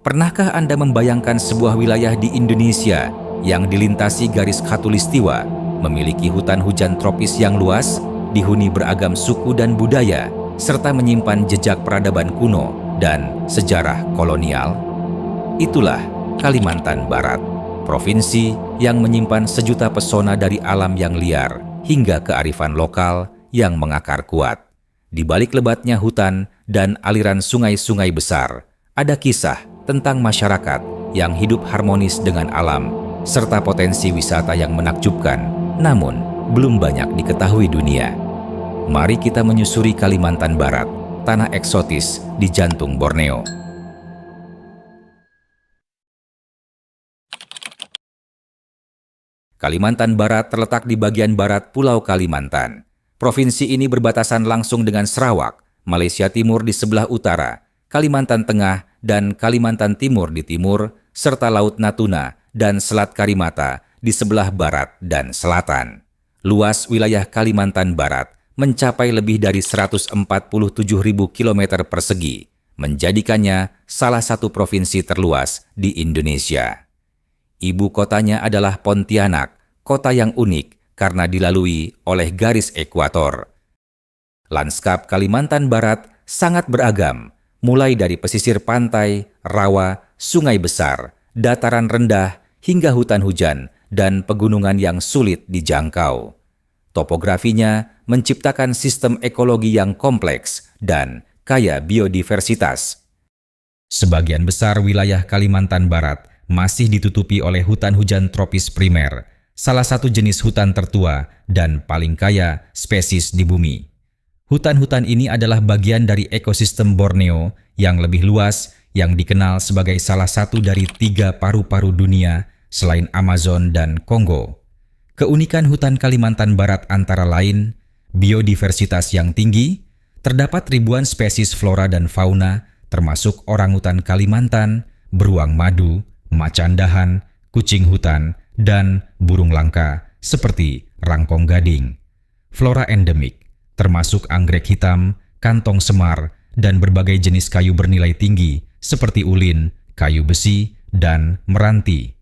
Pernahkah Anda membayangkan sebuah wilayah di Indonesia yang dilintasi garis khatulistiwa, memiliki hutan hujan tropis yang luas, dihuni beragam suku dan budaya, serta menyimpan jejak peradaban kuno dan sejarah kolonial? Itulah Kalimantan Barat, provinsi yang menyimpan sejuta pesona dari alam yang liar hingga kearifan lokal yang mengakar kuat. Di balik lebatnya hutan dan aliran sungai-sungai besar, ada kisah tentang masyarakat yang hidup harmonis dengan alam, serta potensi wisata yang menakjubkan, namun belum banyak diketahui dunia. Mari kita menyusuri Kalimantan Barat, tanah eksotis di jantung Borneo. Kalimantan Barat terletak di bagian barat Pulau Kalimantan. Provinsi ini berbatasan langsung dengan Sarawak, Malaysia Timur di sebelah utara, Kalimantan Tengah dan Kalimantan Timur di timur, serta Laut Natuna dan Selat Karimata di sebelah barat dan selatan. Luas wilayah Kalimantan Barat mencapai lebih dari 147.000 km persegi, menjadikannya salah satu provinsi terluas di Indonesia. Ibu kotanya adalah Pontianak, kota yang unik karena dilalui oleh garis ekuator. Lanskap Kalimantan Barat sangat beragam, mulai dari pesisir pantai, rawa, sungai besar, dataran rendah, hingga hutan hujan dan pegunungan yang sulit dijangkau. Topografinya menciptakan sistem ekologi yang kompleks dan kaya biodiversitas. Sebagian besar wilayah Kalimantan Barat masih ditutupi oleh hutan hujan tropis primer, salah satu jenis hutan tertua dan paling kaya spesies di bumi. Hutan-hutan ini adalah bagian dari ekosistem Borneo yang lebih luas yang dikenal sebagai salah satu dari 3 paru-paru dunia selain Amazon dan Kongo. Keunikan hutan Kalimantan Barat antara lain, biodiversitas yang tinggi, terdapat ribuan spesies flora dan fauna termasuk orangutan Kalimantan, beruang madu, macan dahan, kucing hutan, dan burung langka seperti rangkong gading. Flora endemik termasuk anggrek hitam, kantong semar, dan berbagai jenis kayu bernilai tinggi seperti ulin, kayu besi, dan meranti.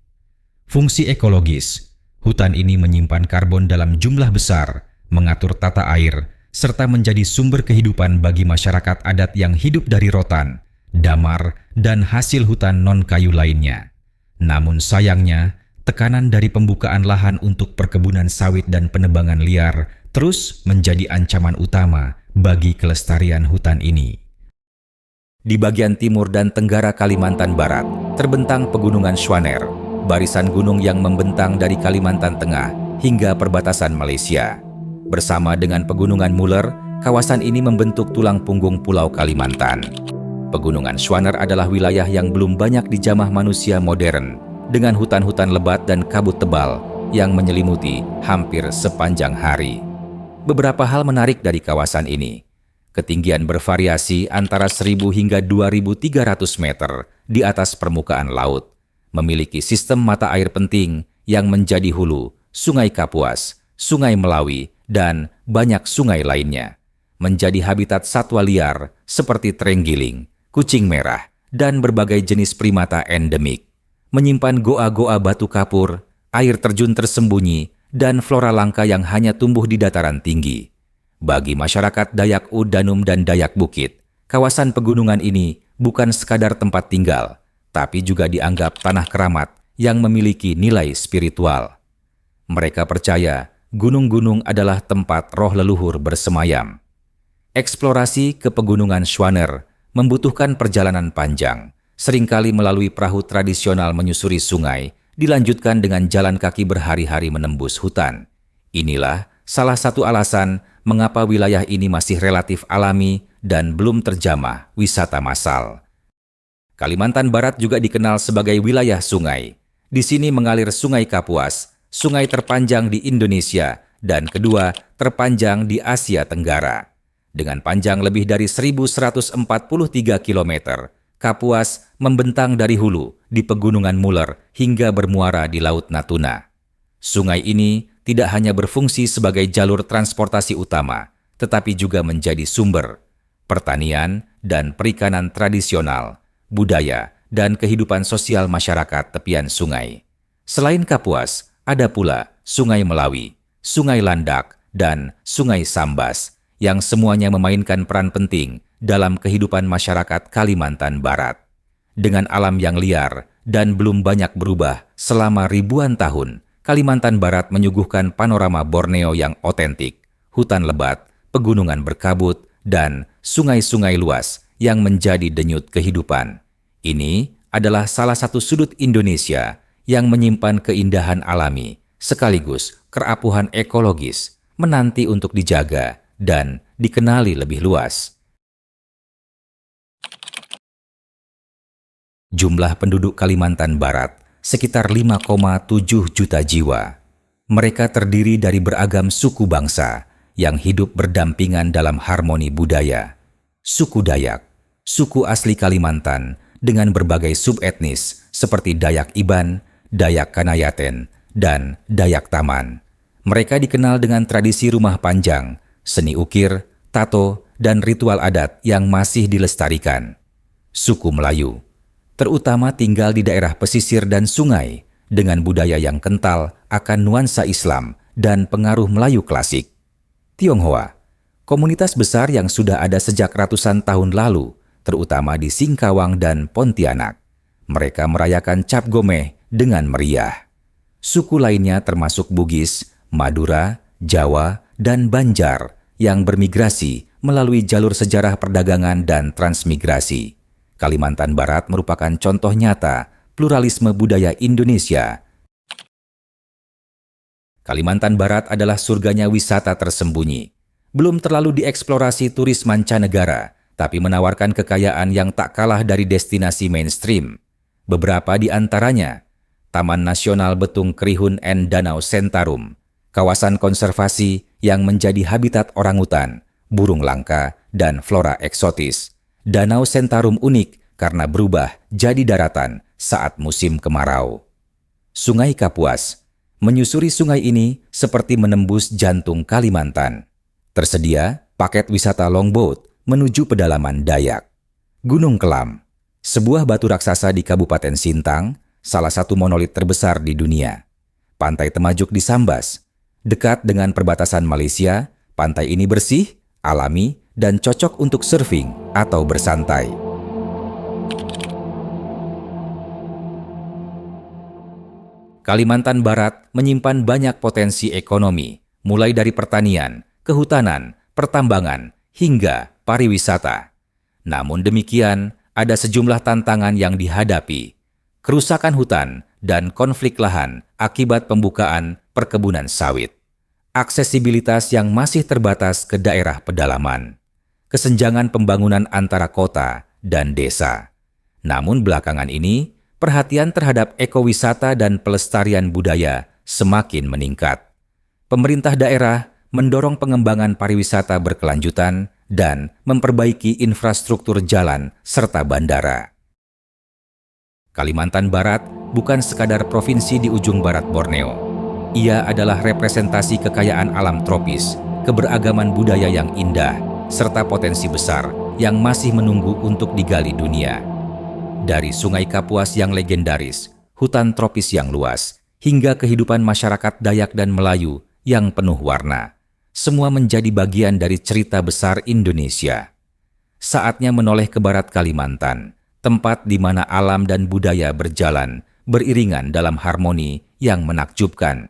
Fungsi ekologis, hutan ini menyimpan karbon dalam jumlah besar, mengatur tata air, serta menjadi sumber kehidupan bagi masyarakat adat yang hidup dari rotan, damar, dan hasil hutan non-kayu lainnya. Namun sayangnya, tekanan dari pembukaan lahan untuk perkebunan sawit dan penebangan liar terus menjadi ancaman utama bagi kelestarian hutan ini. Di bagian timur dan tenggara Kalimantan Barat, terbentang Pegunungan Schwaner, barisan gunung yang membentang dari Kalimantan Tengah hingga perbatasan Malaysia. Bersama dengan Pegunungan Muller, kawasan ini membentuk tulang punggung Pulau Kalimantan. Pegunungan Schwaner adalah wilayah yang belum banyak dijamah manusia modern, dengan hutan-hutan lebat dan kabut tebal yang menyelimuti hampir sepanjang hari. Beberapa hal menarik dari kawasan ini. Ketinggian bervariasi antara 1.000 hingga 2.300 meter di atas permukaan laut. Memiliki sistem mata air penting yang menjadi hulu, Sungai Kapuas, Sungai Melawi, dan banyak sungai lainnya. Menjadi habitat satwa liar seperti terenggiling, kucing merah, dan berbagai jenis primata endemik. Menyimpan goa-goa batu kapur, air terjun tersembunyi, dan flora langka yang hanya tumbuh di dataran tinggi. Bagi masyarakat Dayak Danum dan Dayak Bukit, kawasan pegunungan ini bukan sekadar tempat tinggal, tapi juga dianggap tanah keramat yang memiliki nilai spiritual. Mereka percaya gunung-gunung adalah tempat roh leluhur bersemayam. Eksplorasi ke Pegunungan Schwaner membutuhkan perjalanan panjang, seringkali melalui perahu tradisional menyusuri sungai, dilanjutkan dengan jalan kaki berhari-hari menembus hutan. Inilah salah satu alasan mengapa wilayah ini masih relatif alami dan belum terjamah wisata massal. Kalimantan Barat juga dikenal sebagai wilayah sungai. Di sini mengalir Sungai Kapuas, sungai terpanjang di Indonesia dan kedua terpanjang di Asia Tenggara. Dengan panjang lebih dari 1.143 km, Kapuas membentang dari hulu di Pegunungan Muller hingga bermuara di Laut Natuna. Sungai ini tidak hanya berfungsi sebagai jalur transportasi utama, tetapi juga menjadi sumber pertanian dan perikanan tradisional, budaya, dan kehidupan sosial masyarakat tepian sungai. Selain Kapuas, ada pula Sungai Melawi, Sungai Landak, dan Sungai Sambas, yang semuanya memainkan peran penting dalam kehidupan masyarakat Kalimantan Barat. Dengan alam yang liar dan belum banyak berubah selama ribuan tahun, Kalimantan Barat menyuguhkan panorama Borneo yang otentik, hutan lebat, pegunungan berkabut, dan sungai-sungai luas yang menjadi denyut kehidupan. Ini adalah salah satu sudut Indonesia yang menyimpan keindahan alami, sekaligus kerapuhan ekologis, menanti untuk dijaga dan dikenali lebih luas. Jumlah penduduk Kalimantan Barat sekitar 5,7 juta jiwa. Mereka terdiri dari beragam suku bangsa yang hidup berdampingan dalam harmoni budaya. Suku Dayak, suku asli Kalimantan dengan berbagai subetnis seperti Dayak Iban, Dayak Kanayaten, dan Dayak Taman. Mereka dikenal dengan tradisi rumah panjang, seni ukir, tato, dan ritual adat yang masih dilestarikan. Suku Melayu, terutama tinggal di daerah pesisir dan sungai, dengan budaya yang kental akan nuansa Islam dan pengaruh Melayu klasik. Tionghoa, komunitas besar yang sudah ada sejak ratusan tahun lalu, terutama di Singkawang dan Pontianak. Mereka merayakan Cap Gomeh dengan meriah. Suku lainnya termasuk Bugis, Madura, Jawa, dan Banjar yang bermigrasi melalui jalur sejarah perdagangan dan transmigrasi. Kalimantan Barat merupakan contoh nyata pluralisme budaya Indonesia. Kalimantan Barat adalah surganya wisata tersembunyi. Belum terlalu dieksplorasi turis mancanegara, tapi menawarkan kekayaan yang tak kalah dari destinasi mainstream. Beberapa di antaranya, Taman Nasional Betung Kerihun and Danau Sentarum, kawasan konservasi yang menjadi habitat orangutan, burung langka, dan flora eksotis. Danau Sentarum unik karena berubah jadi daratan saat musim kemarau. Sungai Kapuas, menyusuri sungai ini seperti menembus jantung Kalimantan. Tersedia paket wisata longboat menuju pedalaman Dayak. Gunung Kelam, sebuah batu raksasa di Kabupaten Sintang, salah satu monolit terbesar di dunia. Pantai Temajuk di Sambas, dekat dengan perbatasan Malaysia, pantai ini bersih, alami, dan cocok untuk surfing atau bersantai. Kalimantan Barat menyimpan banyak potensi ekonomi, mulai dari pertanian, kehutanan, pertambangan, hingga pariwisata. Namun demikian, ada sejumlah tantangan yang dihadapi. Kerusakan hutan dan konflik lahan akibat pembukaan perkebunan sawit. Aksesibilitas yang masih terbatas ke daerah pedalaman. Kesenjangan pembangunan antara kota dan desa. Namun belakangan ini, perhatian terhadap ekowisata dan pelestarian budaya semakin meningkat. Pemerintah daerah mendorong pengembangan pariwisata berkelanjutan dan memperbaiki infrastruktur jalan serta bandara. Kalimantan Barat bukan sekadar provinsi di ujung barat Borneo. Ia adalah representasi kekayaan alam tropis, keberagaman budaya yang indah, serta potensi besar yang masih menunggu untuk digali dunia. Dari Sungai Kapuas yang legendaris, hutan tropis yang luas, hingga kehidupan masyarakat Dayak dan Melayu yang penuh warna. Semua menjadi bagian dari cerita besar Indonesia. Saatnya menoleh ke barat Kalimantan, tempat di mana alam dan budaya berjalan beriringan dalam harmoni yang menakjubkan.